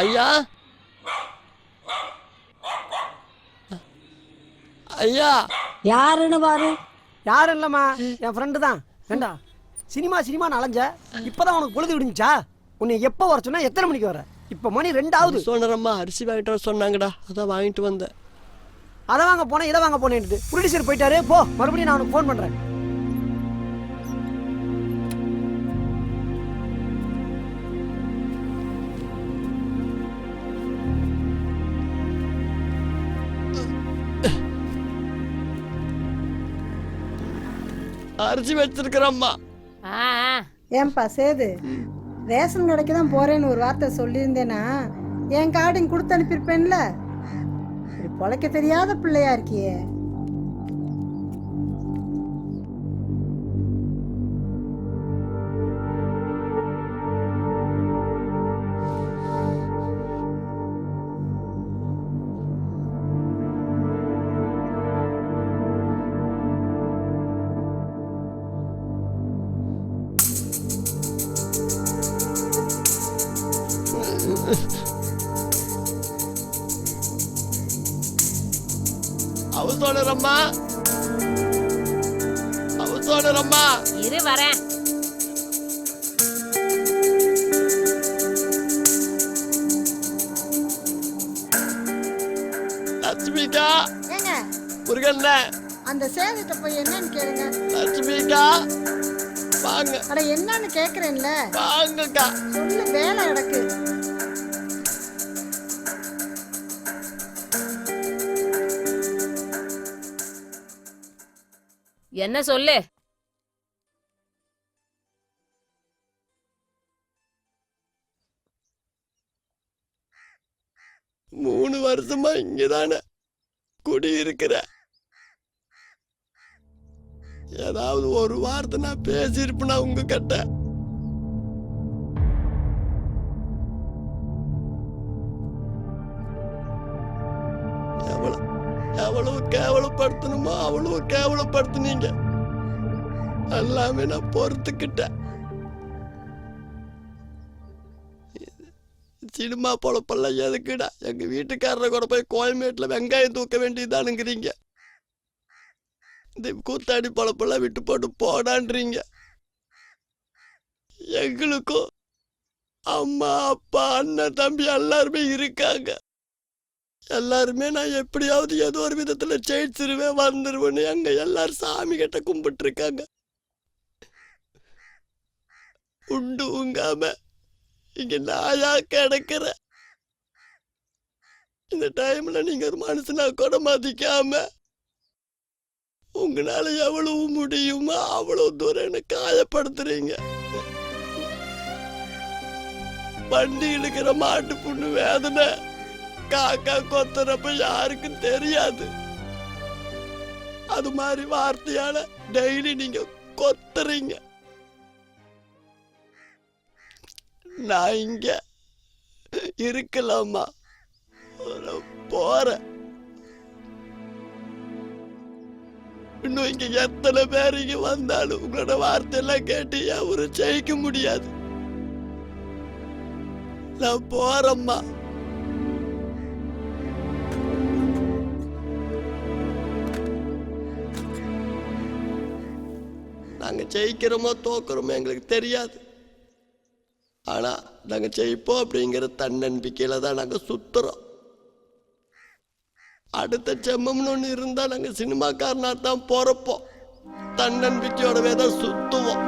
ஐயா, ஐயா. யாருன்னு பாரு. யாரும் இல்லம்மா, என் ஃப்ரெண்டு தான். ஏண்டா சினிமான்னு அலைஞ்ச, இப்பதான் உனக்கு பொழுது விடுஞ்சா? உன்னை எப்போ வர சொன்னா எத்தனை மணிக்கு வர? இப்போ மணி 2 சொன்னரம்மா, அரிசி வாங்கிட்டு சொன்னாங்கடா, அதான் வாங்கிட்டு வந்தேன். அதை வாங்க போனேன், இதை வாங்க போனேன். ப்ரொடியூசர் போயிட்டாரு, போ. மறுபடியும் நான் உனக்கு ஃபோன் பண்றேன். அரிசி வச்சிருக்கிறம்மா. ஏன்பா சேது, ரேஷன் கடைக்கு தான் போறேன்னு ஒரு வார்த்தை சொல்லியிருந்தேன்னா என் கார்டையும் கொடுத்து அனுப்பியிருப்பேன்ல. இப்படி பொழைக்க தெரியாத பிள்ளையா இருக்கியே. அவசோனரம்மா, இரு வரேன். லட்சுமிக்கா. ஏங்க முருகண்ண, அந்த சேதுட்ட போய் என்னன்னு கேளுங்க. லட்சுமிக்கா வாங்க. அட என்னன்னு கேக்குறேன்ல, வாங்கக்கா. சொல்லு, வேலை கிடக்கு. என்ன சொல்லு? 3 வருஷமா இங்கதானே குடியிருக்கிற. ஏதாவது ஒரு வார்த்தை நான் பேசியிருப்பேனா உங்க கிட்ட? எவ்வளவு கேவலப்படுத்தணுமோ அவ்வளவு கேவலப்படுத்தினீங்க. எல்லாமே நான் பொறுத்துக்கிட்டேன். சினிமா பொழப்பெல்லாம் எதுக்குடா? எங்க வீட்டுக்காரரை கூட போய் கோயம்பேட்டில் வெங்காயம் தூக்க வேண்டியதானுங்கிறீங்க. இந்த கூத்தாடி பொழப்பெல்லாம் விட்டு போட்டு போடான்றீங்க. எங்களுக்கும் அம்மா அப்பா அண்ணன் தம்பி எல்லாருமே இருக்காங்க. எல்லாருமே நான் எப்படியாவது ஏதோ ஒரு விதத்துல ஜெயிச்சிருவேன், வந்துருவேன்னு அங்க எல்லாரும் சாமி கிட்ட கும்பிட்டு இருக்காங்க. உண்டு உங்காம இங்க நாயா கிடைக்கிற இந்த டைம்ல நீங்க ஒரு மனுஷனா கூட மதிக்காம உங்களால எவ்வளவு முடியுமோ அவ்வளவு தூரம் என்ன காயப்படுத்துறீங்க. வண்டி இழுக்கிற மாட்டு புண்ணு வேதனை காக்கா கொத்துறப்ப யாருக்கும் தெரியாது. அது மாதிரி வார்த்தையால டெய்லி நீங்க கொத்துறீங்க. நான் இங்க இருக்கலாமா? போறேன். இன்னும் இங்க எத்தனை பேர் இங்க வந்தாலும் உங்களோட வார்த்தையெல்லாம் கேட்டு ஒரு ஜெயிக்க முடியாது. நான் போறேம்மா. நாங்க ஜெயிக்கிறோமோ தோக்குறோமோ எங்களுக்கு தெரியாது. ஆனா நாங்க ஜெயிப்போம் அப்படிங்கிற தன்னம்பிக்கையில தான் நாங்க சுத்துறோம். அடுத்த ஜென்மம்னு ஒண்ணு இருந்தா நாங்க சினிமாக்காரனா தான் போறப்போம். தன்னம்பிக்கையோடவே தான் சுத்துவோம்.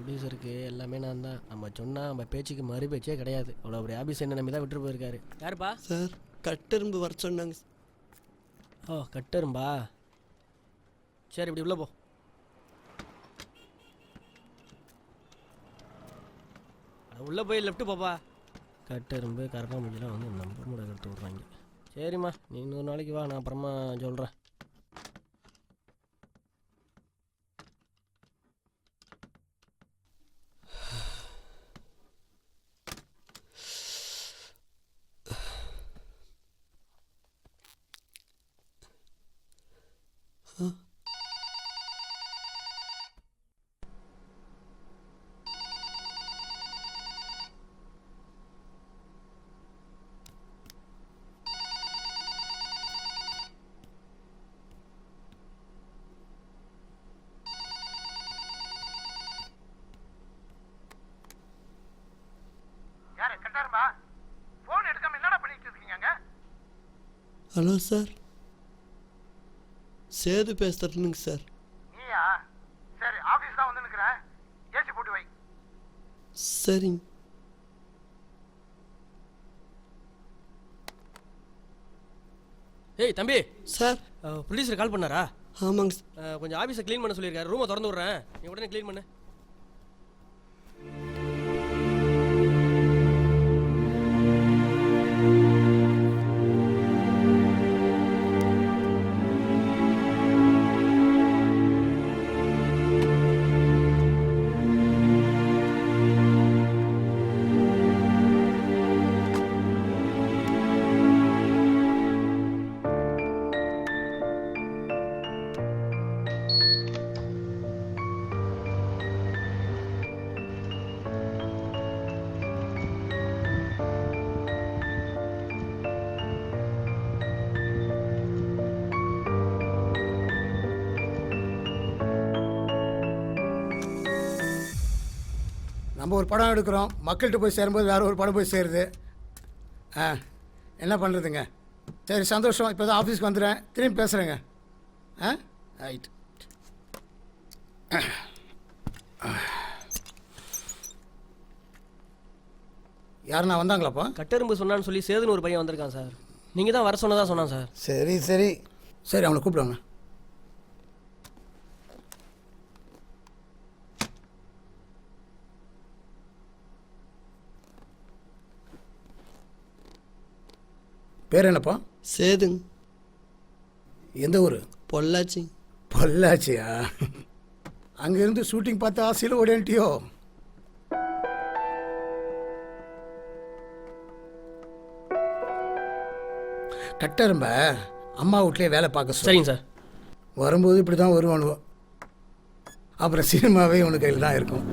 ப்ரொடியூசருக்கு எல்லாமே நான் தான். நம்ம சொன்னால் நம்ம பேச்சுக்கு மறு பேச்சே கிடையாது. அவ்வளோ ஒரு ஆபீஸ் என்ன நம்பி தான் விட்டுட்டு போயிருக்காரு. யாருப்பா? சார் கட்டெரும்பு வர சொன்னாங்க. ஓ கட்டரும்பா, சரி இப்படி உள்ளே போ. உள்ளே போய் லெஃப்ட்டு போப்பா. கட்டெரும்பு கரப்பாம்பூச்சிலாம் வந்து நம்பர் மூட எடுத்து விட்றாங்க. சரிம்மா, நீ இன்னொரு நாளைக்கு வா, நான் அப்புறமா சொல்கிறேன். யாரு கட்டாருமா? போன் எடுக்காம என்னடா பண்ணிட்டு இருக்கீங்க? ஹலோ சார், சேது பேசுறேனுங்க சார். நீயா? சரி, ஆபீஸ் தான் வந்து நிக்கிறேன். ஏசி போட்டு வை. சரிங்க ஏய் தம்பி, சார். ப்ரொடியூசர் கால் பண்ணாரா? ஆமாங்க சார். கொஞ்சம் ஆஃபீஸை க்ளீன் பண்ண சொல்லியிருக்காரு. ரூமை திறந்து விட்றேன், நீ உடனே க்ளீன் பண்ணு. நம்ம ஒரு படம் எடுக்கிறோம், மக்கள்கிட்ட போய் சேரும்போது வேறு ஒரு படம் போய் சேருது. என்ன பண்ணுறதுங்க? சரி சந்தோஷம், இப்போ தான் ஆஃபீஸ்க்கு வந்துடுறேன், திரும்பி பேசுகிறேங்க. ரைட். யாருண்ணா வந்தாங்களாப்பா? கட்டெரும்பு சொன்னான்னு சொல்லி சேதுன்னு ஒரு பையன் வந்திருக்கான் சார். நீங்கள் தான் வர சொன்னதா சொன்னான் சார். சரி சரி சரி, அவனை கூப்பிடுவாங்க. பேர் என்னப்பா? சேதுங்க. எந்த ஊர்? பொள்ளாச்சி. பொள்ளாச்சியா? அங்கேருந்து ஷூட்டிங் பார்த்து ஆசையில் ஓடிட்டியோ? கட்டரும்ப அம்மா வீட்லேயே வேலை பார்க்க சரிங்க சார். வரும்போது இப்படி தான் வருவானுவோ. அப்புறம் சினிமாவே உனக்கு கையில் தான் இருக்கும்.